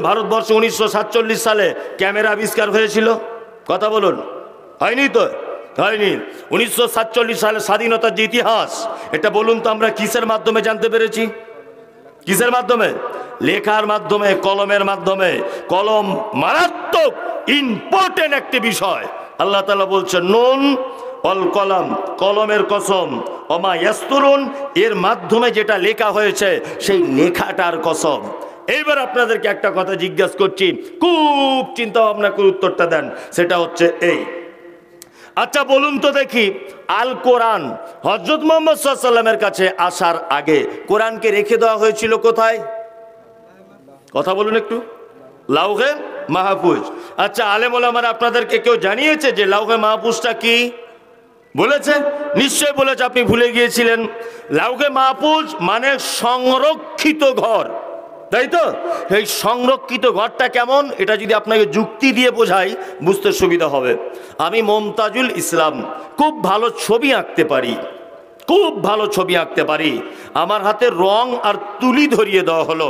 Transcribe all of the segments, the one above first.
ভারতবর্ষে 1947 সালে ক্যামেরা আবিষ্কার হয়েছিল? কথা বলুন, হয়নি তো? হয়নি। 1947 সালে স্বাধীনতার যে ইতিহাস, এটা বলুন তো আমরা কিসের মাধ্যমে জানতে পেরেছি? কিসের মাধ্যমে? লেখার মাধ্যমে, কলমের মাধ্যমে। কলম মারাত্মক ইম্পর্টেন্ট একটি বিষয়। আল্লাহ তাআলা বলছেন নুন অল কলম, কলমের কসম, ওমা ইয়াসতুরুন, এর মাধ্যমে যেটা লেখা হয়েছে সেই লেখাটার কসম। এইবার আপনাদেরকে একটা কথা জিজ্ঞাসা করছি, খুব চিন্তা ভাবনা করে উত্তরটা দেন। সেটা হচ্ছে এই, আচ্ছা বলুন তো দেখি, আল কোরআন হযরত মুহাম্মদ সাল্লাল্লাহু আলাইহি ওয়াসাল্লামের কাছে আসার আগে কোরআনকে রেখে দেওয়া হয়েছিল কোথায়? কথা বলুন একটু। লাউহে মাহফুজ। আচ্ছা আলেম ওলামারা আপনাদেরকে কেউ জানিয়েছে যে লাউহে মাহফুজটা কি? বলেছে? নিশ্চয় বলেছে, আপনি ভুলে গিয়েছিলেন। লাউহে মাহফুজ মানে সংরক্ষিত ঘর, তাই তো? এই সংরক্ষিত ঘরটা কেমন, এটা যদি আপনাকে যুক্তি দিয়ে বোঝাই বুঝতে সুবিধা হবে। আমি মমতাজুল ইসলাম, খুব ভালো ছবি আঁকতে পারি, খুব ভালো ছবি আঁকতে পারি। আমার হাতে রং আর তুলি ধরিয়ে দেওয়া হলো,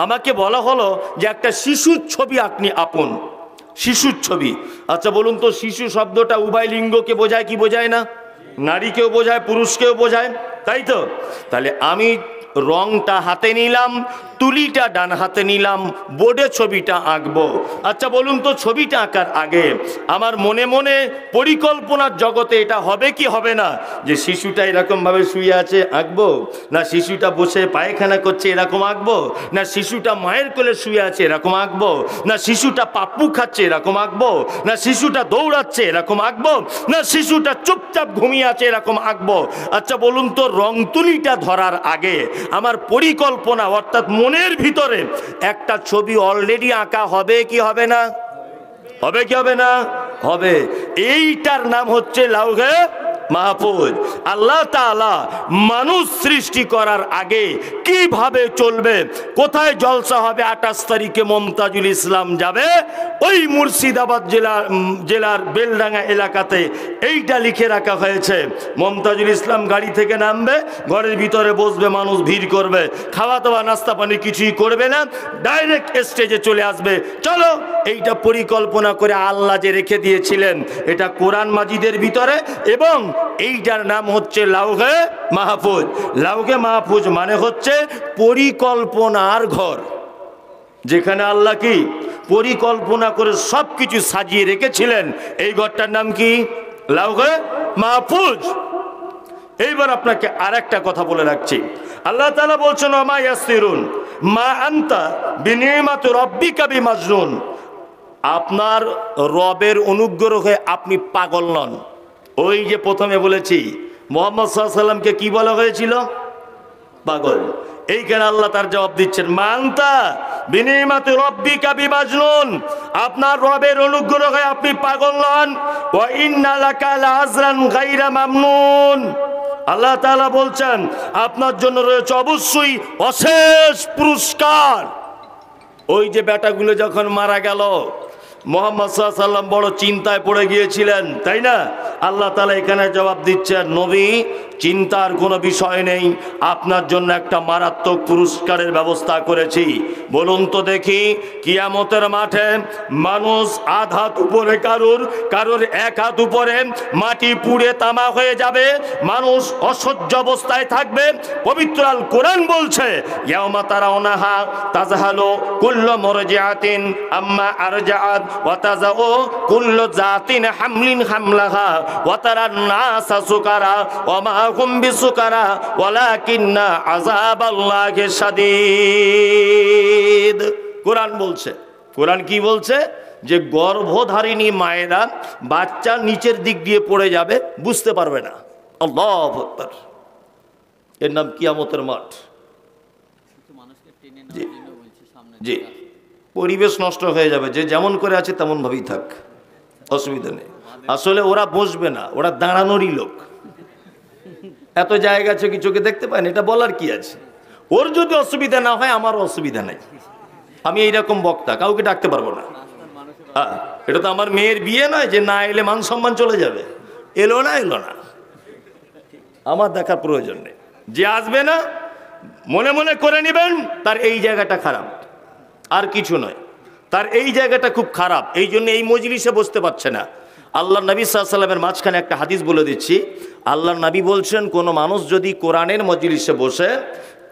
আমাকে বলা হলো যে একটা শিশুর ছবি আপনি আঁকুন, শিশুর ছবি। আচ্ছা বলুন তো, শিশু শব্দটা উভয় লিঙ্গকে বোঝায় কি বোঝায় না? নারীকেও বোঝায়, পুরুষকেও বোঝায়, তাই তো? তাহলে আমি রংটা হাতে নিলাম, তুলিটা ডান হাতে নিলাম, বোর্ডে ছবিটা আঁকবো। আচ্ছা বলুন তো, ছবিটা আঁকার আগে আমার মনে মনে পরিকল্পনার জগতে এটা হবে কি হবে না, যে শিশুটা এরকমভাবে শুয়ে আছে আঁকবো, না শিশুটা বসে পায়খানা করছে এরকম আঁকবো, না শিশুটা মায়ের কোলে শুয়ে আছে এরকম আঁকবো, না শিশুটা পাপ্পু খাচ্ছে এরকম আঁকবো, না শিশুটা দৌড়াচ্ছে এরকম আঁকবো, না শিশুটা চুপচাপ ঘুমিয়ে আছে এরকম আঁকবো। আচ্ছা বলুন তো, রং তুলিটা ধরার আগে আমার পরিকল্পনা অর্থাৎ মনের ভিতরে একটা ছবি অলরেডি আঁকা হবে কি হবে না? হবে কি হবে না? হবে। এইটার নাম হচ্ছে লাউহে মাহফুজ। আল্লাহ তাআলা মানুষ সৃষ্টি করার আগে কিভাবে চলবে, কোথায় জলসা হবে 28 তারিখে মমতাজুল ইসলাম যাবে, ওই মুর্শিদাবাদ জেলার বেলডাঙ্গা এলাকাতে এইটা লিখে রাখা হয়েছে। মমতাজুল ইসলাম গাড়ি থেকে নামবে, ঘরের ভিতরে বসবে, মানুষ ভিড় করবে, খাওয়া দাওয়া নাস্তা পানি কিছুই করবে না, ডাইরেক্ট স্টেজে চলে আসবে। চলো, এইটা পরিকল্পনা করে আল্লাহ যে রেখে দিয়েছিলেন, এটা কোরআন মাজিদের ভিতরে, এবং এইটার নাম হচ্ছে লাউহে মাহফুজ। লাউহে মাহফুজ মানে হচ্ছে পরিকল্পনার ঘর, যেখানে আল্লাহ কি পরিকল্পনা করে সবকিছু সাজিয়ে রেখেছিলেন। এই ঘরটার নাম কি? লাউহে মাহফুজ। এইবার আপনাকে আরেকটা কথা বলে রাখছি। আল্লাহ তাআলা বলছেন ওমা ইয়াসিরুন মা আনতা বিনিমাতি রাব্বিকা বিমাজনুন, আপনার রবের অনুগ্রহে আপনি পাগল নন। ওই যে প্রথমে বলেছি মুহাম্মদ সাল্লাল্লাহু আলাইহি ওয়াসাল্লামকে কি বলা হয়েছিল? পাগল। এইখানে আল্লাহ তার জবাব দিচ্ছেন মা আনতা বিনিমাতি রাব্বিকা বিমাজনুন, আপনার রবের অনুগ্রহে আপনি পাগল নন। ওয়া ইন্না লাকা লাআজরান গায়রা মামনুন, আল্লাহ তাআলা বলছেন আপনার জন্য রয়েছে অবশ্যই অশেষ পুরস্কার। ওই যে বেটাগুলো যখন মারা গেল, মুহাম্মদ সাল্লাল্লাহু আলাইহি ওয়াসাল্লাম বড় চিন্তায় পড়ে গিয়েছিলেন, তাই না? আল্লাহ তাআলা এখানে জবাব দিচ্ছেন, নবী চিন্তার কোনো বিষয় নেই, আপনার জন্য একটা মারাত্মক পুরস্কারের ব্যবস্থা করেছি। বলুন তো দেখি, কিয়ামতের মাঠে মানুষ আধ হাত উপরে, কারোর এক হাত উপরে, মাটি পুড়ে তামা হয়ে যাবে, মানুষ অসহ্য অবস্থায় থাকবে। পবিত্র আল কোরআন বলছে ইয়াউমা তারাউনাহা তাযহালু কুল্লু মুরজিআতিন আম্মা আরজাআত ওয়া তাযাউ কুল্লু জাতিন হামলিন হামলাহা ওয়া তারান নাসা সুকারা ওয়া মা হুম বিসুকারা ওয়ালাকিন্না আযাবাল্লাহি শাদীদ। কোরআন বলছে, কোরআন কি বলছে? যে গর্ভধারিণী মায়েরা বাচ্চা নিচের দিক দিয়ে পড়ে যাবে, বুঝতে পারবে না। আল্লাহু আকবার। এর নাম কিয়ামতের মাঠ। জি, পরিবেশ নষ্ট হয়ে যাবে, যে যেমন করে আছে তেমন ভাবেই থাক, অসুবিধা নেই। আসলে ওরা বসবে না, ওরা দাঁড়ানোরই লোক। এত জায়গা আছে কি চোখে দেখতে পায় না, এটা বলার কি আছে? ওর যদি অসুবিধা না হয় আমারও অসুবিধা নেই। আমি এইরকম বক্তা, কাউকে ডাকতে পারবো না। এটা তো আমার মেয়ের বিয়ে নয় যে না এলে মান সম্মান চলে যাবে। এলো না, আমার দেখার প্রয়োজন নেই। যে আসবে না মনে মনে করে নেবেন তার এই জায়গাটা খারাপ, আর কিছু নয়। তার এই জায়গাটা খুব খারাপ, এই জন্য এই মজলিসে বসতে পারছে না। আল্লাহ নবী সাল্লাল্লাহু আলাইহি ওয়াসাল্লামের মাঝখানে একটা হাদিস বলে দিচ্ছি। আল্লাহ নবী বলছেন, কোনো মানুষ যদি কোরআনের মজলিসে বসে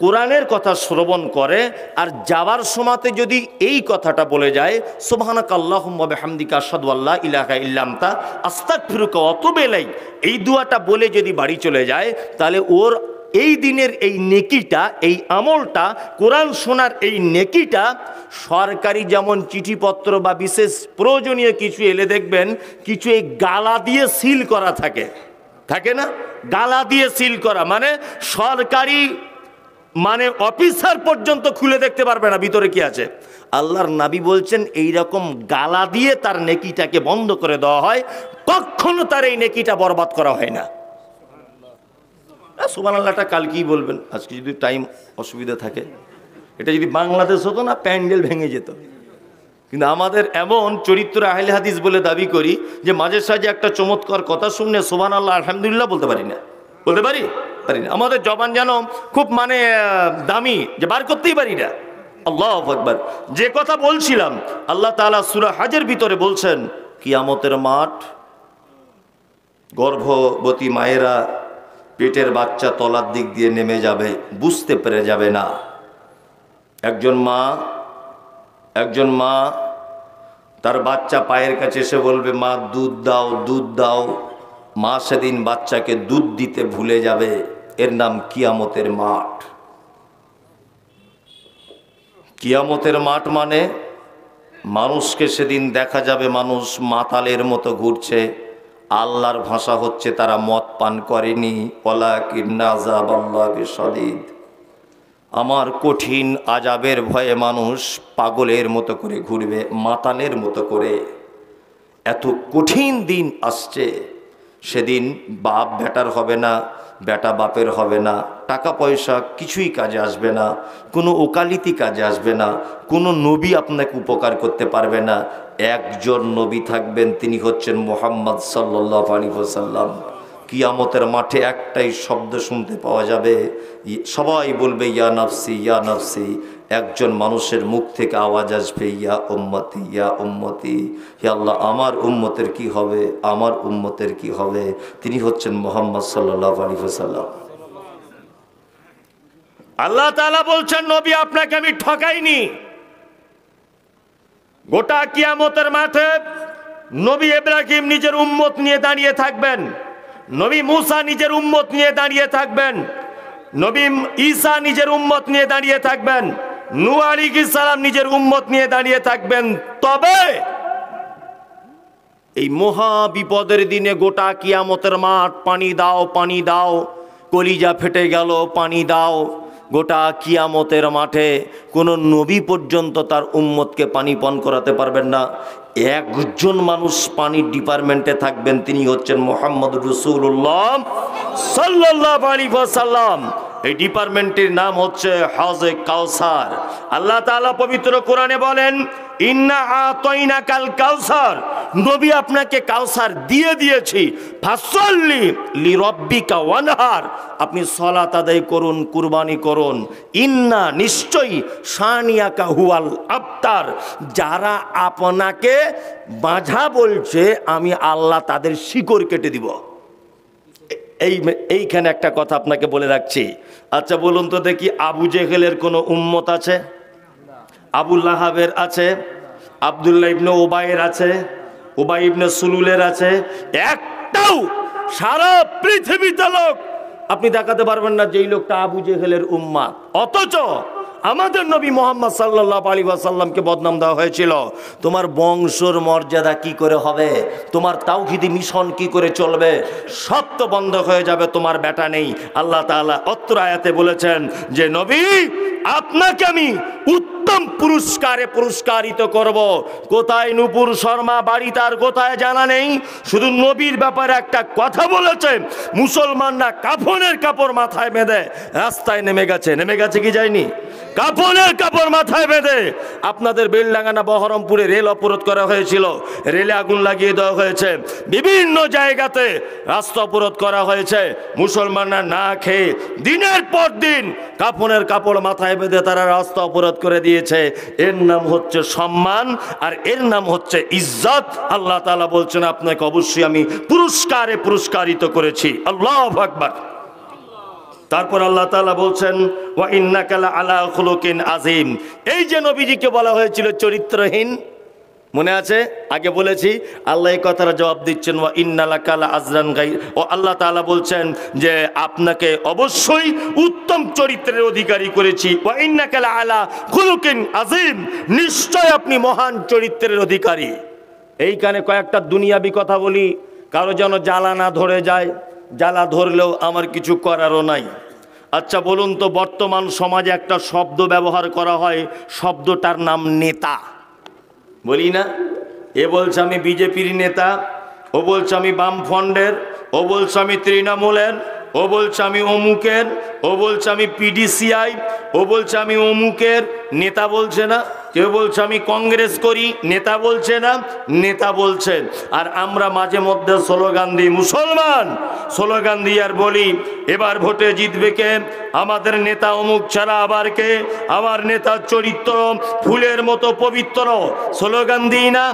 কোরআনের কথা শ্রবণ করে আর যাওয়ার সময়তে যদি এই কথাটা বলে যায়, সুবহানাকাল্লাহুম্মা ওয়া বিহামদিকা আশহাদু আল্লা ইলাহা ইল্লা আনতা আস্তাগফিরুকা ওয়া আতুবু ইলাইক, এই দুয়াটা বলে যদি বাড়ি চলে যায়, তাহলে ওর এই দিনের এই নেকিটা, এই আমলটা, কোরআন শোনার এই নেকিটা, সরকারি যেমন চিঠিপত্র বা বিশেষ প্রয়োজনীয় কিছু এলে দেখবেন কিছু এই গালা দিয়ে সিল করা থাকে, থাকে না? গালা দিয়ে সিল করা মানে সরকারি মানে অফিসার পর্যন্ত খুলে দেখতে পারবে না ভিতরে কি আছে। আল্লাহর নবী বলছেন এই রকম গালা দিয়ে তার নেকিটাকে বন্ধ করে দেওয়া হয়, কখনো তার এই নেকিটা বরবাদ করা হয় না। সুবহানাল্লাহটা কালকেই বলবেন, আজকে যদি টাইম অসুবিধা থাকে। এটা যদি বাংলাদেশ হতো না, প্যান্ডেল ভেঙে যেত। কিন্তু আমাদের এমন চরিত্র আহলে হাদিস বলে দাবি করি যে মাঝে সাঝে একটা চমৎকার কথা শুনলে সুবহানাল্লাহ আলহামদুলিল্লাহ বলতে পারি না, বলতে পারি না। আমাদের জবান যেন খুব মানে দামি, যে বার করতেই পারি না। আল্লাহু আকবার। যে কথা বলছিলাম, আল্লাহ তাআলা সূরা হজের ভিতরে বলছেন, কিয়ামতের মাঠ, গর্ভবতী মায়েরা পেটের বাচ্চা তলার দিক দিয়ে নেমে যাবে, বুঝতে পেরে যাবে না। একজন মা তার বাচ্চা পায়ের কাছে এসে বলবে, মা দুধ দাও, দুধ দাও। মা সেদিন বাচ্চাকে দুধ দিতে ভুলে যাবে। এর নাম কিয়ামতের মাঠ। কিয়ামতের মাঠ মানে মানুষকে সেদিন দেখা যাবে মানুষ মাতালের মতো ঘুরছে। আল্লাহর ভাষা হচ্ছে তারা মদ পান করেনি। ওয়ালাকিন্না আযাবাল্লাহি শাদীদ। আমার কঠিন আযাবের ভয়ে মানুষ পাগলের মতো করে ঘুরবে, মাতালের মতো করে। এত কঠিন দিন আসছে, সেদিন বাপ বেটার হবে না, বেটা বাপের হবে না, টাকা পয়সা কিছুই কাজে আসবে না, কোনো ওকালতি কাজে আসবে না, কোনো নবী আপনাকে উপকার করতে পারবে না। একজন নবী থাকবেন, তিনি হচ্ছেন মুহাম্মদ সাল্লাল্লাহু আলাইহি ওয়াসাল্লাম। কিয়ামতের মাঠে একটাই শব্দ শুনতে পাওয়া যাবে, সবাই বলবে ইয়া নাফসি, ইয়া নাফসি। একজন মানুষের মুখ থেকে আওয়াজ আসবে, ইয়া উম্মতি, ইয়া উম্মতি। হে আল্লাহ, আমার উম্মতের কি হবে, আমার উম্মতের কি হবে? তিনি হচ্ছেন মুহাম্মদ সাল্লাল্লাহু আলাইহি ওয়াসাল্লাম। আল্লাহ তাআলা বলছেন, নবী আপনাকে আমি ঠকাইনি। গোটা কিয়ামতের মাঠে নবী ইব্রাহিম নিজের উম্মত নিয়ে দাঁড়িয়ে থাকবেন, নবী মুসা নিজের উম্মত নিয়ে দাঁড়িয়ে থাকবেন, নবী ঈসা নিজের উম্মত নিয়ে দাঁড়িয়ে থাকবেন, নূহ আলাইহিস সালাম নিজের উম্মত নিয়ে দাঁড়িয়ে থাকবেন। তবে এই মহা বিপদের দিনে গোটা কিয়ামতের মাঠ, পানি দাও, পানি দাও, কলিজা ফেটে গেল, পানি দাও। গোটা কিয়ামতের মাঠে কোনো নবী পর্যন্ত তার উম্মতকে পানি পান করাতে পারবেন না। একজন মানুষ পানির ডিপার্টমেন্টে থাকবেন, তিনি হচ্ছেন মুহাম্মদ রাসূলুল্লাহ সাল্লাল্লাহু আলাইহি ওয়াসাল্লাম। এই ডিপার্টমেন্টের নাম হচ্ছে হাউজে কাউসার। আল্লাহ তাআলা পবিত্র কোরআনে বলেন, ইন্না আতাইনাকাল কাউসার, নবী আপনাকে কাউসার দিয়ে দিয়েছি। ফাসল্লি লিরাব্বিকা ওয়ানহার, আপনি সালাত আদায় করুন, কুরবানি করুন। ইন্না, নিশ্চয়ই, শানিয়াকা হুয়াল আবতার, যারা আপনাকে বাঁধা বলছে আমি আল্লাহ তাদের শিকড় কেটে দিব। এইখানে একটা কথা আপনাকে বলে রাখছি। আচ্ছা বলুন তো দেখি, আবু জেহেলের কোনো উম্মত আছে? আবু লাহাবের আছে, আব্দুল্লাহ ইবনে উবাইয়ের আছে, উবাই ইবনে সুলুলের আছে। একটাও সারা পৃথিবীতে লোক আপনি দেখাতে পারবেন না যেই লোকটা আবু জেহেলের উম্মত। অথচ আমাদের নবী মুহাম্মদ সাল্লাল্লাহু আলাইহি ওয়াসাল্লামকে বদনাম দেওয়া হয়েছিল। তোমার বংশর মর্যাদা কি করে হবে, তোমার তাওহীদি মিশন কি করে চলবে, সব তো বন্ধ হয়ে যাবে, তোমার বেটা নেই। আল্লাহ তাআলা অত্র আয়াতে বলেছেন যে নবী আপনাকে আমি উত্তম পুরস্কারে পুরস্কারিত করব। কোথায় নূপুর শর্মা বাড়ি তার কোথায় জানা নেই, শুধু নবীর ব্যাপারে একটা কথা বলেছে, মুসলমানরা কাফনের কাপড় মাথায় বেঁধে রাস্তায় নেমে গেছে কি যায়নি? কাফনের কাপড় মাথায় বেঁধে আপনাদের বেলডাঙ্গা বহরমপুরে রেল অবরোধ করা হয়েছিল, রেলে আগুন লাগিয়ে দেওয়া হয়েছে, বিভিন্ন জায়গাতে রাস্তা অবরোধ করা হয়েছে। মুসলমানরা না খেয়ে দিনের পর দিন কাফনের কাপড় মাথায় বেঁধে তারা রাস্তা অবরোধ করে দিয়েছে। দিয়েছে, এর নাম হচ্ছে সম্মান, আর এর নাম হচ্ছে ইজ্জত। আল্লাহ তাআলা বলছেন আপনাকে অবশ্যই আমি পুরস্কারে পুরস্কারিত করেছি। আল্লাহু আকবার। তারপর আল্লাহ তাআলা বলছেন ওয়া ইন্নাকা লাআলা খুলুকিন আযীম। এই যে নবীজিকে বলা হয়েছিল চরিত্রহীন, মনে আছে? আগে বলেছি। আল্লাহ এই কথার জবাব দিচ্ছেন ওয়া ইন্নালাকা লাআজরান গাই। ও আল্লাহ তাআলা বলছেন যে আপনাকে অবশ্যই উত্তম চরিত্রের অধিকারী করেছি। ওয়া ইন্নাকা লাআলা খুলুকিন আযীম, নিশ্চয় আপনি মহান চরিত্রের অধিকারী। এইখানে কয়েকটা দুনিয়াবি কথা বলি, কারো যেন জ্বালা না ধরে যায়। জ্বালা ধরলেও আমার কিছু করারও নাই। আচ্ছা বলুন তো, বর্তমান সমাজে একটা শব্দ ব্যবহার করা হয়, শব্দটার নাম নেতা। বলি না? এ বলছে আমি বিজেপির নেতা, ও বলছে আমি বামফ্রন্টের, ও বলছে আমি তৃণমূলের, ও বলছে আমি অমুকের, ও বলছে আমি পিডিসিআই, ও বলছে আমি অমুকের। নেতা বলছে না? কেউ বলছে আমি কংগ্রেস করি, নেতা বলছে না? নেতা বলছে। আর আমরা মাঝে মধ্যে স্লোগান দিই, মুসলমান স্লোগান দিই আর বলি এবার ভোটে জিতবে কে? আমাদের নেতা অমুক ছাড়া আবার কে? আমার নেতার চরিত্র ফুলের মতো পবিত্র। স্লোগান দিই না?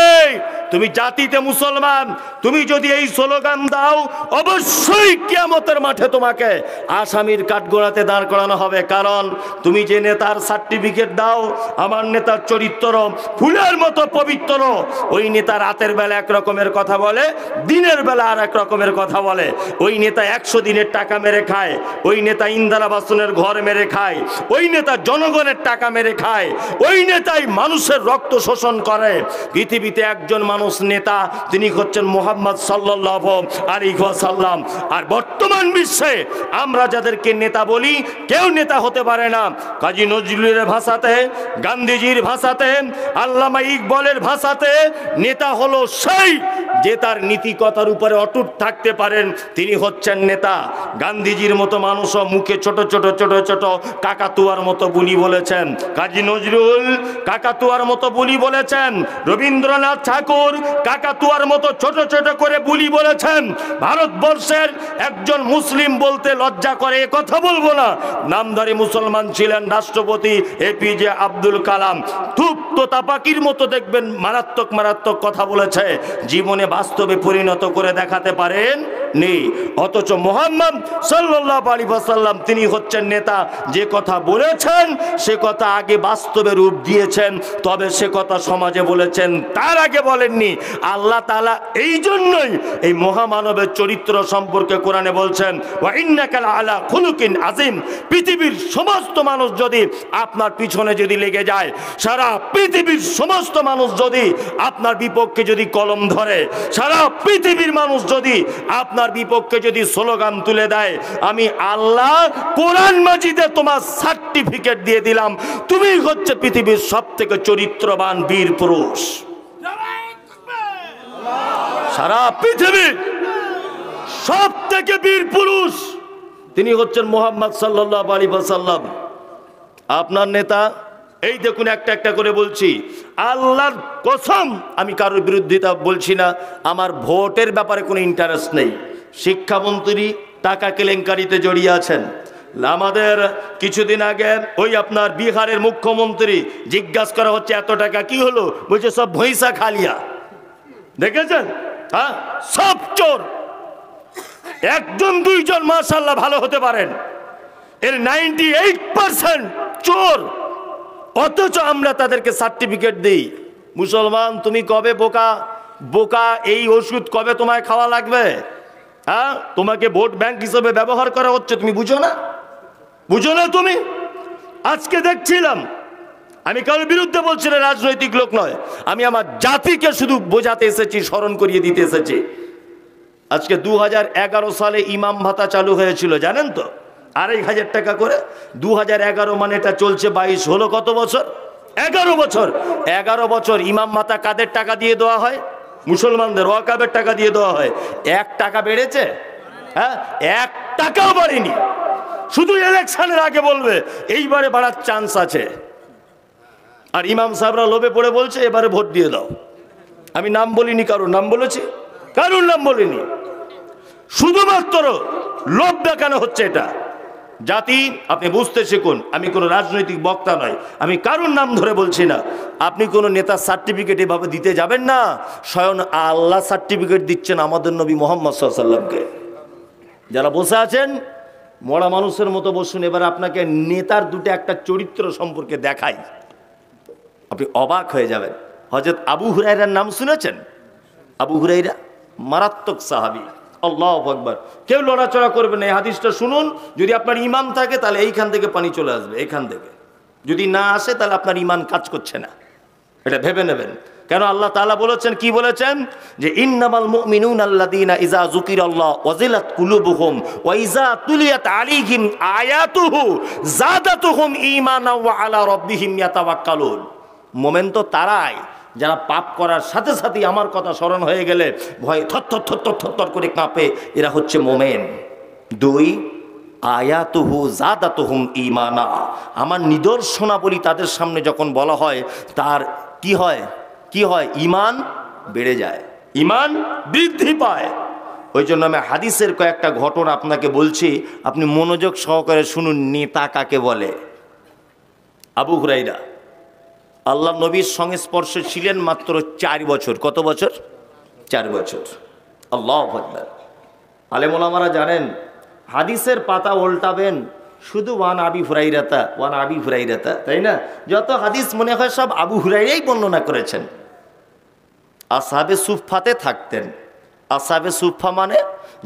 এই তুমি জাতিতে মুসলমান, তুমি যদি এই স্লোগান দাও অবশ্যই কিয়ামতের মাঠে তোমাকে আসামির কাঠগড়াতে দাঁড় করানো হবে। কারণ তুমি যে নেতার সার্টিফিকেট দাও আমার নেতার চরিত্র ফুলের মতো পবিত্র, ওই নেতা রাতের বেলা এক রকমের কথা বলে, দিনের বেলা আর এক রকমের কথা বলে। ওই নেতা 100 দিনের টাকা মেরে খায়, ওই নেতা ইন্দিরা বাসনের ঘর মেরে খায়, ওই নেতা জনগণের টাকা মেরে খায়, ওই নেতাই মানুষের রক্ত শোষণ করে। পৃথিবীতে একজন মানুষ নেতা, তিনি হচ্ছেন মুহাম্মদ সাল্লাল্লাহু আলাইহি ওয়াসাল্লাম। আর বর্তমান বিশ্বে আমরা যাদেরকে নেতা বলি কেউ নেতা হতে পারে না। কাজী নজরুলের ভাষাতে, গান্ধীজির ভাষাতে, আল্লামা ইকবালের ভাষাতে নেতা হলো সেই যে তার নীতিকথার উপরে অটুট থাকতে পারেন, তিনি হচ্ছেন নেতা। গান্ধীজির মতো মানুষও মুখে ছোট ছোট ছোট ছোট কাকাতুয়ার মতো বুলি বলেছেন। কাজী নজরুল কাকাতুয়ার মতো বুলি বলেছেন। রবীন্দ্রনাথ ঠাকুর কাকাতুয়ার মতো ছোট ছোট করে বুলি বলেছেন। ভারতবর্ষের একজন মুসলিম বলতে লজ্জা করে, এ কথা বলবো না, নামধারী মুসলমান ছিলেন রাষ্ট্রপতি এপিজে আব্দুল কালাম। খুব তোতা পাখির মতো দেখবেন মারাত্মক মারাত্মক কথা বলেছে, জীবনে বাস্তবে পরিণত করে দেখাতে পারেন নেই। অথচ মুহাম্মদ সাল্লাল্লাহু আলাইহি ওয়াসাল্লাম তিনি হচ্ছেন নেতা, যে কথা বলেছেন সে কথা আগে বাস্তবে রূপ দিয়েছেন, তবে সে কথা সমাজে বলেছেন, তার আগে বলেননি। আল্লাহ তাআলা এই জন্যই এই মহামানবের চরিত্র সম্পর্কে কোরআনে বলছেন ওয়া ইন্নাকা লাআলা খুলুকিন আযীম। পৃথিবীর সমস্ত মানুষ যদি আপনার পিছনে যদি লেগে যায়, সারা পৃথিবীর সমস্ত মানুষ যদি আপনার বিপক্ষে যদি কলম ধরে, সারা পৃথিবীর মানুষ যদি আপনার বিপক্ষে যদি স্লোগান তুলে দেয়, আমি আল্লাহ কোরআন মাজিদে তোমার সার্টিফিকেট দিয়ে দিলাম, তুমি হচ্ছে পৃথিবীর সবথেকে চরিত্রবান বীর পুরুষ। সারা পৃথিবীর সবথেকে বীর পুরুষ তিনি হচ্ছেন মুহাম্মদ সাল্লাল্লাহু আলাইহি ওয়াসাল্লাম। আপনার নেতা, এই দেখুন একটা একটা করে বলছি, আল্লাহর কসম আমি কারোর বিরোধিতা বলছি না, আমার ভোটের ব্যাপারে কোনো ইন্টারেস্ট নেই। শিক্ষামন্ত্রী টাকা কেলেঙ্কারিতে জড়িয়ে আছেন। আমাদের কিছুদিন আগে ওই আপনার বিহারের মুখ্যমন্ত্রী জিজ্ঞাসা করা হচ্ছে এত টাকা কি হলো, বলছে সব ভৈসা খালিয়া। দেখেছেন? হ্যাঁ, সব চোর। একজন দুইজন মাশাআল্লাহ ভালো হতে পারেন, এর 98% চোর। অথচ আমরা তাদেরকে সার্টিফিকেট দিই। মুসলমান তুমি কবে বোকা বোকা, এই ওষুধ কবে তোমায় খাওয়া লাগবে? হ্যাঁ, তোমাকে ভোট ব্যাংক হিসেবে ব্যবহার করা হচ্ছে, তুমি বুঝো না? বুঝো না তুমি? আজকে দেখছিলাম, আমি কারোর বিরুদ্ধে বলছি না, রাজনৈতিক লোক নয়, আমি আমার জাতিকে শুধু বোঝাতে এসেছি, স্মরণ করিয়ে দিতে এসেছি। আজকে 2011 সালে ইমাম ভাতা চালু হয়েছিল, জানেন তো? 2500 টাকা করে। 2011 মানে এটা চলছে 22, হলো কত বছর? 11 বছর। 11 বছর ইমাম ভাতা কাদের টাকা দিয়ে দেওয়া হয়? মুসলমানদের ওয়াকাবের টাকা দিয়ে দেওয়া হয়। 1 টাকা বেড়েছে? হ্যাঁ, 1 টাকাও বাড়েনি। শুধু ইলেকশনের আগে বলবে এইবারে বাড়ার চান্স আছে, আর ইমাম সাহেবরা লোভে পড়ে বলছে এবারে ভোট দিয়ে দাও। আমি নাম বলিনি, কারোর নাম বলেছি? কারোর নাম বলিনি। শুধুমাত্র লোভ দেখানো হচ্ছে। এটা জাতি আপনি বুঝতে শিখুন। আমি কোনো রাজনৈতিক বক্তা নয়, আমি কারোর নাম ধরে বলছি না। আপনি কোনো নেতার সার্টিফিকেট এভাবে দিতে যাবেন না। স্বয়ং আল্লাহ সার্টিফিকেট দিচ্ছেন আমাদের নবী মুহাম্মদ সাল্লাল্লাহু আলাইহি ওয়াসাল্লামকে। যারা বসে আছেন মরা মানুষের মতো বসুন। এবার আপনাকে নেতার দুটো একটা চরিত্র সম্পর্কে দেখাই, আপনি অবাক হয়ে যাবেন। হযরত আবু হুরায়রার নাম শুনেছেন? আবু হুরায়রা মারাত্মক সাহাবী। আল্লাহু আকবার। কেউ লড়াচড়া করবে না, এই হাদিসটা শুনুন। যদি আপনার ঈমান থাকে তাহলে এইখান থেকে পানি চলে আসবে, এখান থেকে। যদি না আসে তাহলে আপনার ঈমান কাজ করছে না, এটা ভেবে নেবেন। কেন আল্লাহ তাআলা বলেছেন, কি বলেছেন? যে ইন্নামাল মুমিনুনা আল্লাযীনা ইযা যুকিরাল্লাহু ওয়াজিলাত কুলুবুহুম ওয়া ইযা তুলিয়াত আলাইহিম আয়াতুহু যাদাতুহুম ঈমানাও ওয়া আলা রাব্বিহিম ইয়াতাওয়াক্কালুন। মুমিন তো তারাই যারা পাপ করার সাথে সাথেই আমার কথা স্মরণ হয়ে গেলে ভয়ে থরথর থরথর থরথর করে কাঁপে, এরা হচ্ছে মুমিন। 2, আয়াতুহু যাদাতুহুম ঈমানা। আমার নিদর্শনাবলী তাদের সামনে যখন বলা হয়, তার কি হয়? কি হয়? ঈমান বেড়ে যায়, ঈমান বৃদ্ধি পায়। ওই জন্য আমি হাদিসের কয়েকটা ঘটনা আপনাকে বলছি, আপনি মনোযোগ সহকারে শুনুন। নেতা কাকে বলে? আবু হুরায়রা আল্লাহ নবীর সংস্পর্শে ছিলেন মাত্র 4 বছর। কত বছর? 4 বছর। আল্লাহু আকবার। আলেম ওলামারা জানেন, হাদিসের পাতা উল্টাবেন শুধু ওয়ান আবি হুরাইরাতা, তাই না? যত হাদিস মনে হয় সব আবু হুরাইরাই বর্ণনা করেছেন। আসহাবে সুফফাতে থাকতেন। আসহাবে সুফফা মানে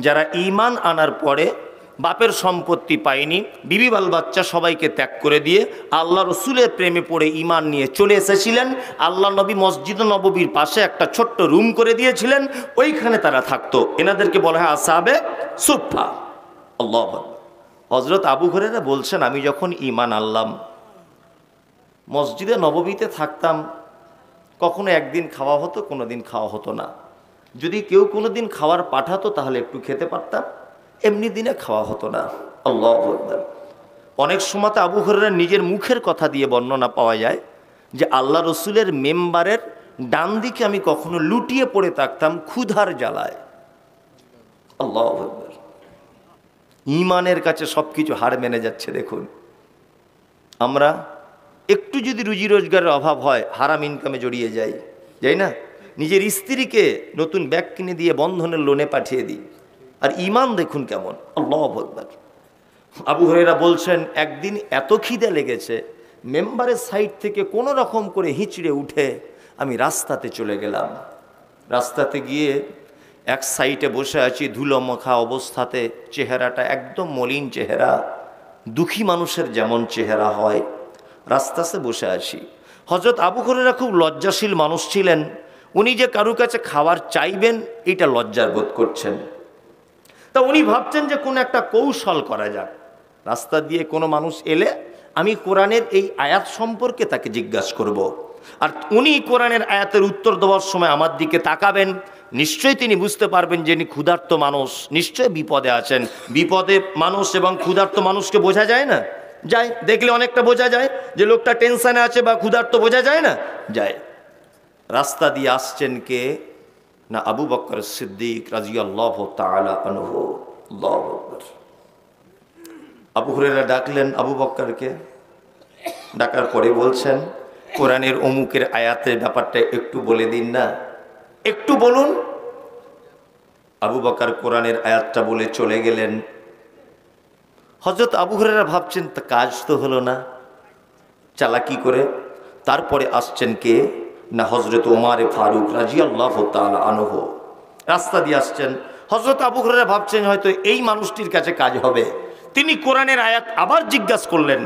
যারা ঈমান আনার পরে বাপের সম্পত্তি পায়নি, বিবি বাল বাচ্চা সবাইকে ত্যাগ করে দিয়ে আল্লাহ রসুলের প্রেমে পড়ে ঈমান নিয়ে চলে এসেছিলেন। আল্লাহ নবী মসজিদ নববীর পাশে একটা ছোট্ট রুম করে দিয়েছিলেন, ওইখানে তারা থাকতো। এনাদেরকে বলা হয় আসহাবে সুফফা। আল্লাহু আকবার। হযরত আবু হুরায়রা বলছেন, আমি যখন ঈমান আনলাম মসজিদে নববীতে থাকতাম, কখনো একদিন খাওয়া হতো, কোনো দিন খাওয়া হতো না। যদি কেউ কোনো দিন খাওয়ার পাঠাতো তাহলে একটু খেতে পারতাম, এমনি দিনে খাওয়া হতো না। আল্লাহু আকবার। অনেক সময়তে আবু হুরায়রা নিজের মুখের কথা দিয়ে বর্ণনা পাওয়া যায় যে আল্লাহ রসুলের মেম্বারের ডান দিকে আমি কখনো লুটিয়ে পড়ে থাকতাম ক্ষুধার জ্বালায়। আল্লাহু আকবার। ঈমানের কাছে সব কিছু হার মেনে যাচ্ছে। দেখুন, আমরা একটু যদি রুজি রোজগারের অভাব হয় হারাম ইনকামে জড়িয়ে যাই না? নিজের স্ত্রীকে নতুন ব্যাগ কিনে দিয়ে বন্ধনের লোনে পাঠিয়ে দিই। আর ঈমান দেখুন কেমন। আল্লাহু আকবার। আবু হুরায়রা বলছেন, একদিন এত খিদে লেগেছে, মেম্বারের সাইড থেকে কোনো রকম করে হিঁচড়ে উঠে আমি রাস্তাতে চলে গেলাম। রাস্তাতে গিয়ে এক সাইডে বসে আছি ধুলো মাখা অবস্থাতে, চেহারাটা একদম মলিন চেহারা, দুঃখী মানুষের যেমন চেহারা হয়। রাস্তাতে বসে আছি। হযরত আবু হুরায়রা খুব লজ্জাশীল মানুষ ছিলেন। উনি যে কারুর কাছে খাবার চাইবেন এটা লজ্জার বোধ করছেন। তা উনি ভাবছেন যে কোনো একটা কৌশল করা যাক। রাস্তা দিয়ে কোনো মানুষ এলে আমি কোরআনের এই আয়াত সম্পর্কে তাকে জিজ্ঞাসা করব। আর উনি কোরআনের আয়াতের উত্তর দেওয়ার সময় আমার দিকে তাকাবেন, নিশ্চয়ই তিনি বুঝতে পারবেন যে ইনি ক্ষুধার্ত মানুষ, নিশ্চয়ই বিপদে আছেন। বিপদে মানুষ এবং ক্ষুধার্ত মানুষকে বোঝা যায় না? যায়, দেখলে অনেকটা বোঝা যায় যে লোকটা টেনশনে আছে বা ক্ষুধার্ত, বোঝা যায় না? যায়। রাস্তা দিয়ে আসছেন কে? না আবু বকর সিদ্দিক রাদিয়াল্লাহু তাআলা আনহু। আল্লাহু আকবার। আবু হুরায়রা ডাকলেন আবু বকরকে। ডাকার পরে বলছেন, কোরআনের অমুকের আয়াতের ব্যাপারটা একটু বলে দিন না, একটু বলুন। আবু বকর কোরআনের আয়াতটা বলে চলে গেলেন। হযরত আবু হুরায়রা ভাবছেন, তা কাজ তো হলো না, চালাকি করে। তারপরে আসছেন কে? না হযরত ওমর ফারুক রাদিয়াল্লাহু তাআলা আনহু। রাস্তা দিয়ে আসছেন। হযরত আবু হুরায়রা ভাবছেন হয়তো এই মানুষটির কাছে কাজ হবে। তিনি কোরআনের আয়াত আবার জিজ্ঞাসা করলেন।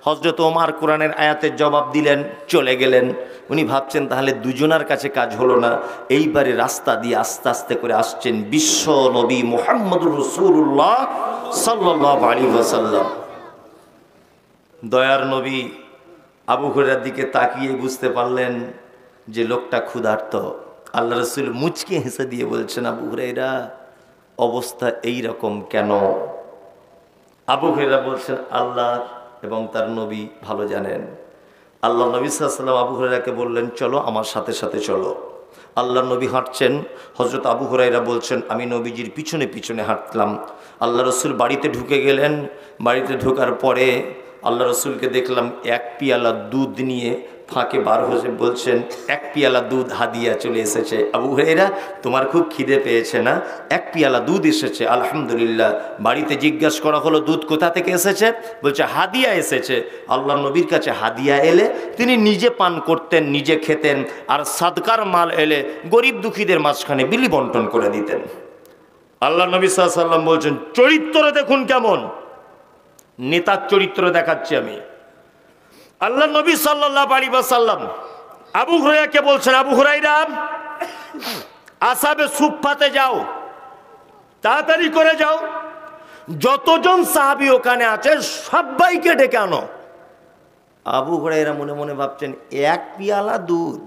হযরত ওমর কোরআনের আয়াতের জবাব দিলেন, চলে গেলেন। উনি ভাবছেন তাহলে দুজনার কাছে কাজ হলো না। এইবারে রাস্তা দিয়ে আস্তে আস্তে করে আসছেন বিশ্ব নবী মুহাম্মদুর রাসূলুল্লাহ সাল্লাল্লাহু আলাইহি ওয়াসাল্লাম। দয়ার নবী আবু হুরায়রার দিকে তাকিয়ে বুঝতে পারলেন যে লোকটা ক্ষুধার্ত। আল্লাহ রসুল মুচকে হেসে দিয়ে বলছেন, আবু হুরায়রা অবস্থা এই রকম কেন? আবু হুরায়রা বলছেন, আল্লাহ এবং তার নবী ভালো জানেন। আল্লাহ নবী সাল্লাল্লাহু আলাইহি ওয়াসাল্লাম আবু হুরায়রাকে বললেন, চলো আমার সাথে সাথে চলো। আল্লাহ নবী হাঁটছেন, হযরত আবু হুরায়রা বলছেন আমি নবীজির পিছনে পিছনে হাঁটলাম। আল্লাহ রসুল বাড়িতে ঢুকে গেলেন। বাড়িতে ঢোকার পরে আল্লাহ রসুলকে দেখলাম এক পিয়ালা দুধ নিয়ে ফাঁকে বার হয়ে বলছেন, এক পিয়ালা দুধ হাদিয়া চলে এসেছে। আবু হুরায়রা, তোমার খুব খিদে পেয়েছে না? এক পিয়ালা দুধ এসেছে, আলহামদুলিল্লাহ। বাড়িতে জিজ্ঞাসা করা হলো দুধ কোথা থেকে এসেছে? বলছে হাদিয়া এসেছে। আল্লাহ নবীর কাছে হাদিয়া এলে তিনি নিজে পান করতেন, নিজে খেতেন, আর সাদকার মাল এলে গরিব দুঃখীদের মাঝখানে বিলি বন্টন করে দিতেন। আল্লাহ নবী সাল্লাল্লাহু আলাইহি ওয়াসাল্লাম বলছেন, চরিত্র দেখুন কেমন, নেতার চরিত্র দেখাচ্ছি আমি। আল্লাহ নবী সাল্লাল্লাহু আলাইহি ওয়াসাল্লাম আবু হুরায়রাকে বলছেন, আবু হুরায়রা, আসহাবে সুফফাতে যাও, তাড়াতাড়ি করে যাও, যতজন সাহাবী ওখানে আছে সবাইকে ডেকে আনো। আবু হুরায়রা মনে মনে ভাবছেন, এক পিয়ালা দুধ,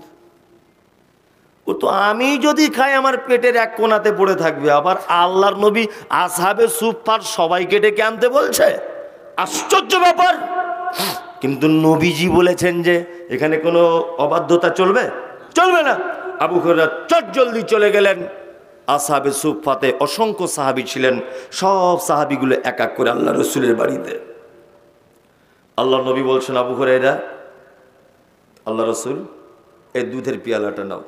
ও তো আমি যদি খাই আমার পেটের এক কোণাতে পড়ে থাকবে, আবার আল্লাহর নবী আসহাবে সুফফার সবাইকে ডেকে আনতে বলছে। আশ্চর্য ব্যাপার। কিন্তু নবীজি বলেছেন যে এখানে কোনো অবাধ্যতা চলবে চলবে না। আবু হুরায়রা চটজলদি চলে গেলেন। আসহাবে সুফফাতে অসংখ্য সাহাবী ছিলেন, সব সাহাবীগুলো এক এক করে আল্লাহ রসুলের বাড়িতে। আল্লাহ নবী বলছেন, আবু হুরায়রা, আল্লাহ রসুল এই দুধের পেয়ালাটা নাও।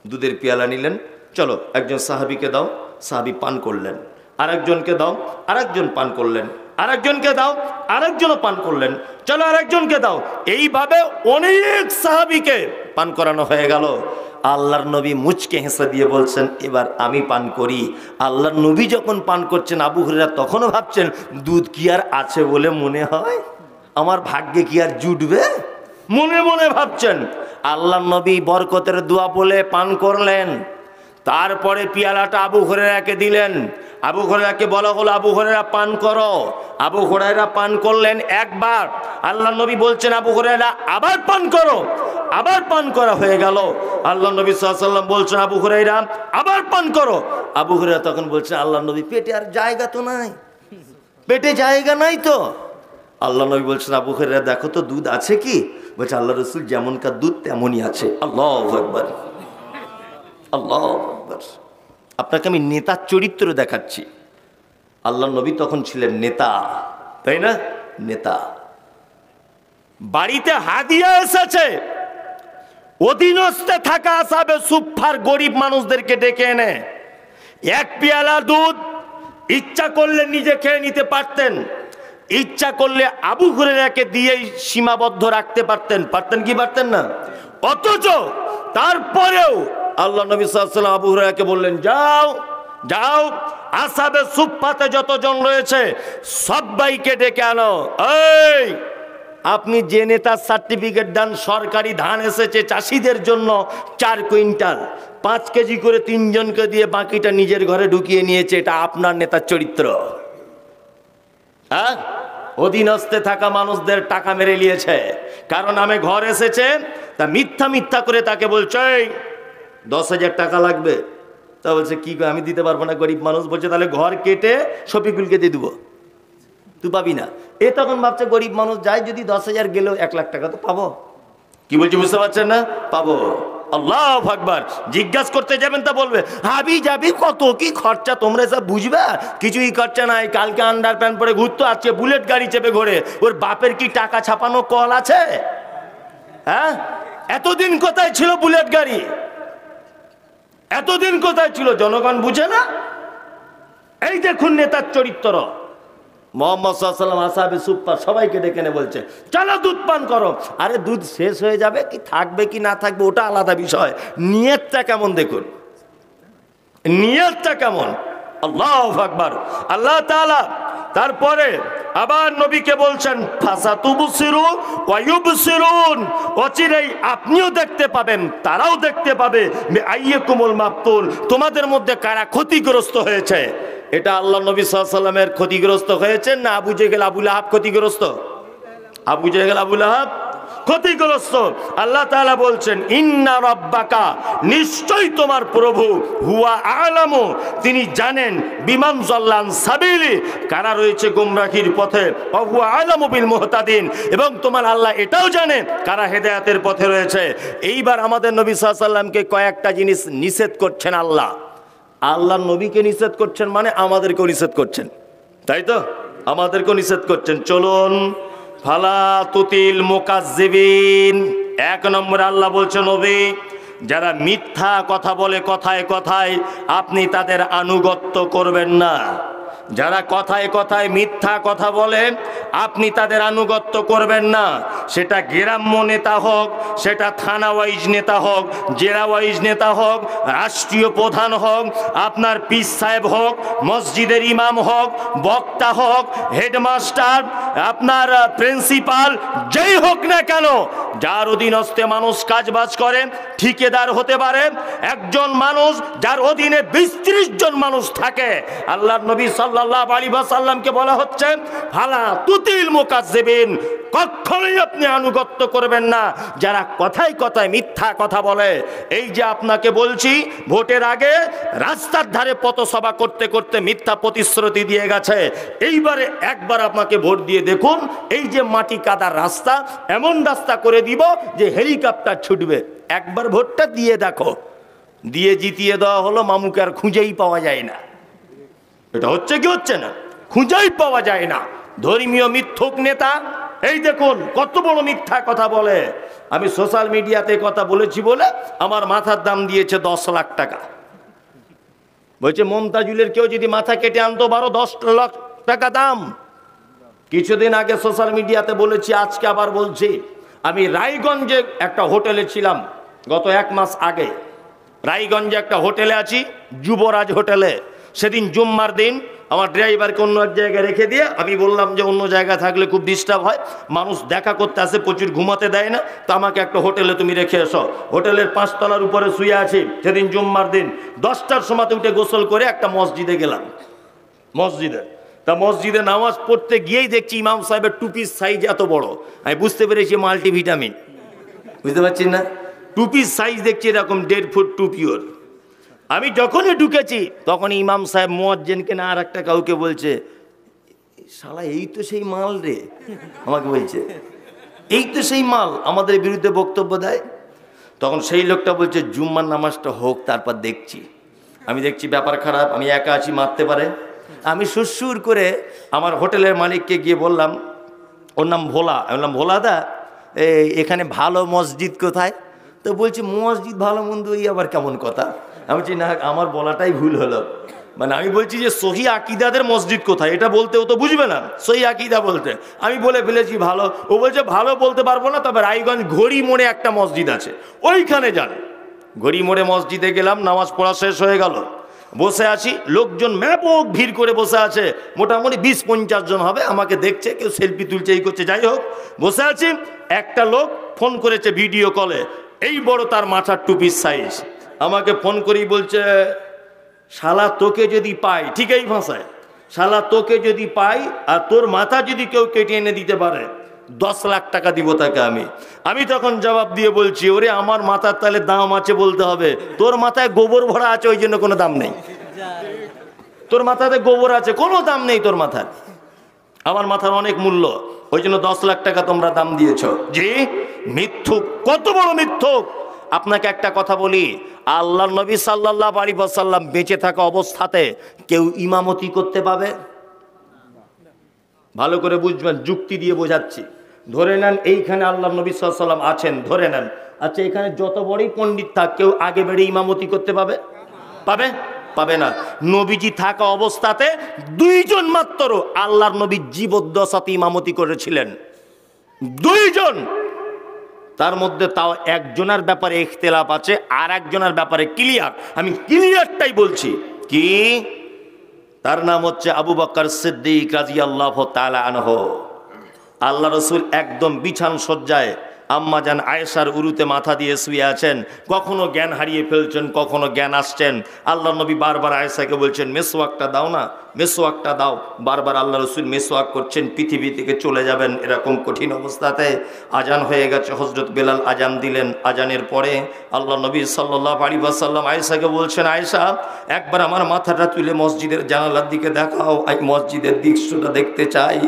দুধের পেয়ালা নিলেন, চলো একজন সাহাবীকে দাও, সাহাবী পান করলেন। আরেকজনকে দাও, আরেকজন পান করলেন। আরেকজনকে দাও, আরেকজনও পান করলেন। চলো আরেকজনকে দাও। এইভাবে অনেক সাহাবীকে পান করানো হয়ে গেল। আল্লাহর নবী মুচকে হেসে দিয়ে বলছেন, এবার আমি পান করি। আল্লাহর নবী যখন পান করছেন, আবু হুরায়রা তখনও ভাবছেন, দুধ কি আর আছে বলে মনে হয়? আমার ভাগ্যে কি আর জুটবে? মনে মনে ভাবছেন। আল্লাহর নবী বরকতের দোয়া বলে পান করলেন। তারপরে পিয়ালাটা আবু হুরায়রাকে দিলেন। আবু হুরায়রাকে বলা হলো, আবু হুরায়রা পান করো। আবু হুরায়রা পান করলেন একবার। আল্লাহ নবী বলছেন, আবু হুরায়রা আবার পান করো। আবার পান করা হয়ে গেল। আল্লাহ নবী সাল্লাল্লাহু আলাইহি ওয়াসাল্লাম বলছেন, আবু হুরায়রা আবার পান করো। আবু হুরায়রা তখন বলছেন, আল্লাহ নবী পেটে আর জায়গা তো নাই, পেটে জায়গা নাই তো। আল্লাহ নবী বলছেন, আবু হুরায়রা দেখো তো দুধ আছে কি? বলছে, আল্লাহ রসুল যেমনকার দুধ তেমনই আছে। আল্লাহু আকবার, আল্লাহু আকবার। আপনাকে আমি নেতার চরিত্র দেখাচ্ছি। আল্লাহ নবী তখন ছিলেন নেতা, তাই না? নেতা। বাড়িতে হাদিয়া এসেছে, অধীনস্থে থাকা আসহাবে সুফফার গরিব মানুষদেরকে ডেকে এনে এক পেয়ালা দুধ ইচ্ছা করলে নিজে খেয়ে নিতে পারতেন, ইচ্ছা করলে আবু হুরায়রাকে দিয়েই সীমাবদ্ধ রাখতে পারতেন। পারতেন কি পারতেন না? অথচ তারপরেও আল্লাহ নবী সাল্লাল্লাহু আলাইহি ওয়াসাল্লাম আবু হুরায়রাকে বললেন, যাও যাও, আসহাবে সুফফাতে যতজন রয়েছে সবাইকে ডেকে আনো। এই, আপনি যে নেতার সার্টিফিকেট দেন, সরকারি ধান এসেছে চাষিদের জন্য 4 কুইন্টাল, 5 কেজি করে 3 জনকে দিয়ে বাকিটা নিজের ঘরে ঢুকিয়ে নিয়েছে, এটা আপনার নেতার চরিত্র? হ্যাঁ, অধীনস্থে থাকা মানুষদের টাকা মেরে নিয়েছে, কারো নামে ঘর এসেছে, তা মিথ্যা মিথ্যা করে তাকে বলছে 10,000 টাকা লাগবে। তা বলছে, কি আমি দিতে পারবো না, গরিব মানুষ। বলছে, তাহলে ঘর কেটে শফিকুলকে দিয়ে দেবো, তুই পাবি না। এ তখন ভাবছে, গরিব মানুষ যায়, যদি 10,000 গেলেও 1 লাখ টাকা তো পাবো। কি বলছি বুঝতে পারছেন না? পাবো। আল্লাহু আকবার। জিজ্ঞাসা করতে যাবেন তা বলবে, হাবি যাবি কত কি খরচা, তোমরা সব বুঝবে, কিছুই খরচা নাই। কালকে আন্ডার প্যান্ট পরে ঘুরতো, আজকে বুলেট গাড়ি চেপে ঘোরে। ওর বাপের কি টাকা ছাপানো কল আছে? হ্যাঁ, এতদিন কোথায় ছিল বুলেট গাড়ি? এতদিন কোথায় ছিল? জনগণ বুঝে না। এই দেখুন নেতার চরিত্র। মুহাম্মদ সাল্লাল্লাহু আলাইহি ওয়াসাল্লাম আসহাবে সুফফা সবাইকে ডেকে এনে বলছে, চলো দুধ পান করো। আরে দুধ শেষ হয়ে যাবে, কি থাকবে কি না থাকবে ওটা আলাদা বিষয়, নিয়তটা কেমন দেখুন, নিয়তটা কেমন। আল্লাহু আকবার। আল্লাহ তাআলা তারপরে আবার নবীকে বলছেন, ফাসাতুবসিরু ওয়া ইউবসিরুন, অচিরেই আপনিও দেখতে পাবেন, তারাও দেখতে পাবে, আইয়াকুমুল মাফতুন, তোমাদের মধ্যে কারা ক্ষতিগ্রস্ত হয়েছে। এটা আল্লাহ নবী সাল্লাল্লাহু আলাইহি ওয়াসাল্লামের ক্ষতিগ্রস্ত হয়েছে না আবু জেহেল আবু লাহাব ক্ষতিগ্রস্ত? আবু জেহেল আবু লাহাব ক্ষতিগ্রস্ত। আল্লাহ তাআলা বলছেন ইন্না রাব্বাকা, নিশ্চয়ই তোমার প্রভু, হুয়া আলামু, তিনি জানেন, বিমান জাল্লান সাবিলি, কারা রয়েছে গোমরাহির পথে, হুয়া আলামু বিল মুহতাদিন, এবং তোমার আল্লাহ এটাও জানে কারা হেদায়েতের পথে রয়েছে। এইবার আমাদের নবী সাল্লাল্লাহু আলাইহি ওয়াসাল্লামকে কয়েকটা জিনিস নিষেধ করছেন আল্লাহ। আল্লাহর নবীকে নিষেধ করছেন মানে আমাদেরকেও নিষেধ করছেন, তাই তো? আমাদেরকেও নিষেধ করছেন। চলুন, ফালা তুতিল মুকাজ্জিবিন। এক নম্বরে আল্লাহ বলছেন, নবী, যারা মিথ্যা কথা বলে কথায় কথায়, আপনি তাদের আনুগত্য করবেন না। যারা কথায় কথায় মিথ্যা কথা বলে আপনি তাদের আনুগত্য করবেন না। সেটা গ্রাম্য নেতা হোক, সেটা থানা ওয়াইজ নেতা হোক, জেলা ওয়াইজ নেতা হোক, রাষ্ট্রীয় প্রধান হোক, আপনার পীর সাহেব হোক, মসজিদের ইমাম হোক, বক্তা হোক, হেডমাস্টার, আপনার প্রিন্সিপাল, যেই হোক না কেন, যার অধীনস্থে মানুষ কাজবাজ করে, ঠিকাদার হতে পারে, একজন মানুষ যার অধীনে ২০-৩০ জন মানুষ থাকে, আল্লাহর নবী সাল্লাল্লাহু আলাইহি ওয়াসাল্লামকে বলা হচ্ছে ফালা তুতিল মুকাজ্জিবিন, কখনোই আপনি আনুগত্য করবেন না যারা কথায় কথায় মিথ্যা কথা বলে। এই যে আপনাকে বলছি, ভোটের আগে রাস্তার ধারে পথসভা করতে করতে মিথ্যা প্রতিশ্রুতি দিয়ে গেছে। এইবারে একবার আপনাকে ভোট দিয়ে দেখুন, এই যে মাটি কাদার রাস্তা, এমন রাস্তা করে দিব যে হেলিকপ্টার ছুটবে। একবার ভোটটা দিয়ে দেখো, দিয়ে জিতিয়ে দেওয়া হলো, মামুকে আর খুঁজেই পাওয়া যায় না। এটা হচ্ছে কি হচ্ছে না? খুঁজেই পাওয়া যায় না। ধর্মীয় মিথ্যুক নেতা, এই দেখুন কত বড় মিথ্যা কথা বলে। আমি সোশ্যাল মিডিয়াতে কথা বলেছি বলে আমার মাথার দাম দিয়েছে 10 লাখ টাকা। বলছে মমতাজুলের কেউ যদি মাথা কেটে আনতো 10 লাখ টাকা দাম। কিছুদিন আগে সোশ্যাল মিডিয়াতে বলেছি, আজকে আবার বলছি। আমি রায়গঞ্জে একটা হোটেলে ছিলাম গত 1 মাস আগে। রায়গঞ্জে একটা হোটেলে আছি, যুবরাজ হোটেলে। সেদিন জুম্মার দিন আমার ড্রাইভারকে অন্য এক জায়গায় রেখে দিয়ে আমি বললাম যে অন্য জায়গায় থাকলে খুব ডিস্টার্ব হয়, মানুষ দেখা করতে আসে, প্রচুর ঘুমাতে দেয় না, তো আমাকে একটা হোটেলে তুমি রেখে এসো। হোটেলের 5 তলার উপরে শুয়ে আছি। সেদিন জুম্মার দিন 10টার সময় উঠে গোসল করে একটা মসজিদে গেলাম। মসজিদে মসজিদে নামাজ পড়তে গিয়েই দেখছি ইমাম সাহেবের টুপির সাইজ এত বড়। আমি বুঝতে পেরেছি মাল্টিভিটামিন, বুঝতে পারছি না? টুপির সাইজ দেখছি এরকম 1.5 ফুট টুপি ওর। আমি যখনই ঢুকেছি তখন ইমাম সাহেব মুয়াজ্জিনকে না আর একটা কাউকে বলছে, শালা এই তো সেই মাল রে, আমাকে বলছে এই তো সেই মাল, আমাদের বিরুদ্ধে বক্তব্য দেয়। তখন সেই লোকটা বলছে জুম্মার নামাজটা হোক, তারপর দেখছি। আমি দেখছি ব্যাপার খারাপ, আমি একা আছি, মারতে পারে। আমি সুরসুর করে আমার হোটেলের মালিককে গিয়ে বললাম, ওর নাম ভোলা, আমি বললাম ভোলা দা, এখানে ভালো মসজিদ কোথায়? তো বলছি মসজিদ ভালো মন্দ এই আবার কেমন কথা? আমি বলছি না, আমার বলাটাই ভুল হলো। মানে আমি বলছি যে সহি আকিদাদের মসজিদ কোথায়, এটা বলতে ও তো বুঝবে না, সহি আকিদা বলতে। আমি বলে ফেলেছি ভালো। ও বলছে ভালো বলতে পারবো না, তবে রায়গঞ্জ ঘড়ি মোড়ে একটা মসজিদ আছে, ওইখানে যান। ঘড়ি মোড়ে মসজিদে গেলাম, নামাজ পড়া শেষ হয়ে গেল। বসে আছি, লোকজন ব্যাপক ভিড় করে বসে আছে, মোটামুটি 20-50 জন হবে। আমাকে দেখছে, কেউ সেলফি তুলছে, এই করছে, যাই হোক বসে আছি। একটা লোক ফোন করেছে ভিডিও কলে, এই বড় তার মাথার টুপির সাইজ। আমাকে ফোন করেই বলছে, শালা তোকে যদি পাই, ঠিক এই ভাষায়, শালা তোকে যদি পাই আর তোর মাথা যদি কেউ কেটে এনে দিতে পারে 10 লাখ টাকা দিব তাকে। আমি তখন জবাব দিয়ে বলছি, ওরে আমার মাথার তাহলে দাম আছে বলতে হবে, তোর মাথায় গোবর ভরা আছে ওই জন্য কোনো দাম নেই। তোর মাথাতে গোবর আছে, কোনো দাম নেই তোর মাথার। আমার মাথার অনেক মূল্য, ওই জন্য 10 লাখ টাকা তোমরা দাম দিয়েছ। জি, মিথ্যুক, কত বড় মিথ্যুক। আপনাকে একটা কথা বলি, আল্লাহর নবী সাল্লাল্লাহু আলাইহি ওয়াসাল্লাম বেঁচে থাকা অবস্থাতে কেউ ইমামতি করতে পাবে? ভালো করে বুঝবেন, যুক্তি দিয়ে বোঝাচ্ছি। ধরে নেন এইখানে আল্লাহর নবী সাল্লাল্লাহু আলাইহি ওয়াসাল্লাম আছেন, ধরে নেন। আচ্ছা, এখানে যত বড়ই পণ্ডিত থাক, কেউ আগে বেড়ে ইমামতি করতে পাবে? পাবে না। নবীজি থাকা অবস্থাতে 2 জন মাত্র আল্লাহর নবী জীবদ্দশাতে ইমামতি করেছিলেন, 2 জন। তার মধ্যে তাও একজনের ব্যাপারে ইখতিলাফ আছে, আর একজনের ব্যাপারে ক্লিয়ার। আমি ক্লিয়ারটাই বলছি। কি? তার নাম হচ্ছে আবু বকর সিদ্দিক রাদিয়াল্লাহু তাআলা আনহু। আল্লাহ রাসূল একদম বিছান সজ্জায় আম্মা জান আয়েশার উরুতে মাথা দিয়ে শুয়ে আছেন, কখনো জ্ঞান হারিয়ে ফেলছেন, কখনো জ্ঞান আসছেন। আল্লাহ নবী বারবার আয়েশাকে বলছেন মেসওয়াকটা দাও না, মেসওয়াকটা দাও। বারবার আল্লাহ রসুল মেসওয়াক করছেন, পৃথিবী থেকে চলে যাবেন এরকম কঠিন অবস্থাতে। আজান হয়ে গেছে, হজরত বেলাল আজান দিলেন। আজানের পরে আল্লাহ নবী সাল্লাল্লাহু আলাইহি ওয়াসাল্লাম আয়েশাকে বলছেন, আয়েশা একবার আমার মাথাটা তুলে মসজিদের জানালার দিকে দেখাও, এই মসজিদের দৃশ্যটা দেখতে চাই।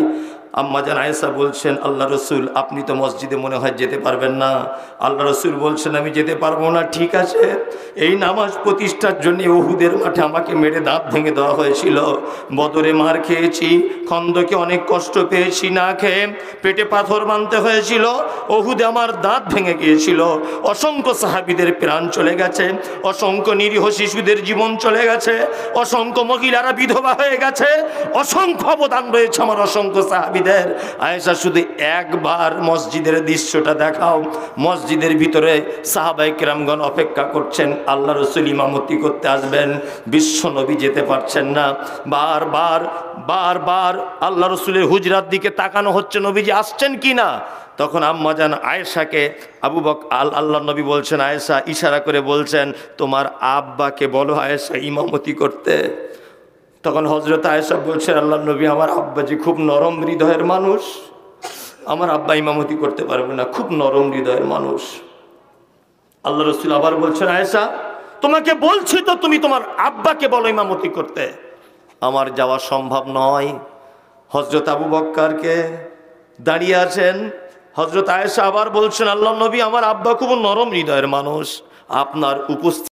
আম্মা জান আয়েশা বলছেন, আল্লাহ রসুল আপনি তো মসজিদে মনে হয় যেতে পারবেন না। আল্লাহ রসুল বলছেন, আমি যেতে পারবো না, ঠিক আছে। এই নামাজ প্রতিষ্ঠার জন্য উহুদের মাঠে আমাকে মেরে দাঁত ভেঙে দেওয়া হয়েছিল, বদরে মার খেয়েছি, খন্দকে অনেক কষ্ট পেয়েছি, না খেয়ে পেটে পাথর বাঁধতে হয়েছিল, উহুদে আমার দাঁত ভেঙে গিয়েছিল, অসংখ্য সাহাবীদের প্রাণ চলে গেছে, অসংখ্য নিরীহ শিশুদের জীবন চলে গেছে, অসংখ্য মহিলারা বিধবা হয়ে গেছে, অসংখ্য অবদান রয়েছে আমার অসংখ্য সাহাবী। আয়েশা শুধু একবার মসজিদের দৃশ্যটা দেখাও। মসজিদের ভিতরে সাহাবায়ে কেরামগণ অপেক্ষা করছেন, আল্লাহ রসুল ইমামতি করতে আসবেন, বিশ্ব নবী যেতে পারছেন না। বারবার বারবার আল্লাহ রসুলের হুজরার দিকে তাকানো হচ্ছে, নবীজি আসছেন কি না। তখন আম্মা জান আয়েশাকে আবু বকর আল্লাহ নবী বলছেন, আয়েশা ইশারা করে বলছেন, তোমার আব্বাকে বলো আয়েশা ইমামতি করতে। তখন হজরত আয়েশা বলছেন, আল্লাহ নবী আমার আব্বাজি খুব নরম হৃদয়ের মানুষ, আমার আব্বা ইমামতি করতে পারবে না, খুব নরম হৃদয়ের মানুষ। আল্লাহ রসুল আবার বলছেন, আয়েশা তোমাকে বলছি তো তুমি তোমার আব্বাকে বলো ইমামতি করতে। আমার যাওয়া সম্ভব নয়। হজরত আবু বকরকে দাঁড়িয়ে আছেন, হজরত আয়েশা আবার বলছেন, আল্লাহ নবী আমার আব্বা খুব নরম হৃদয়ের মানুষ, আপনার উপস্থিত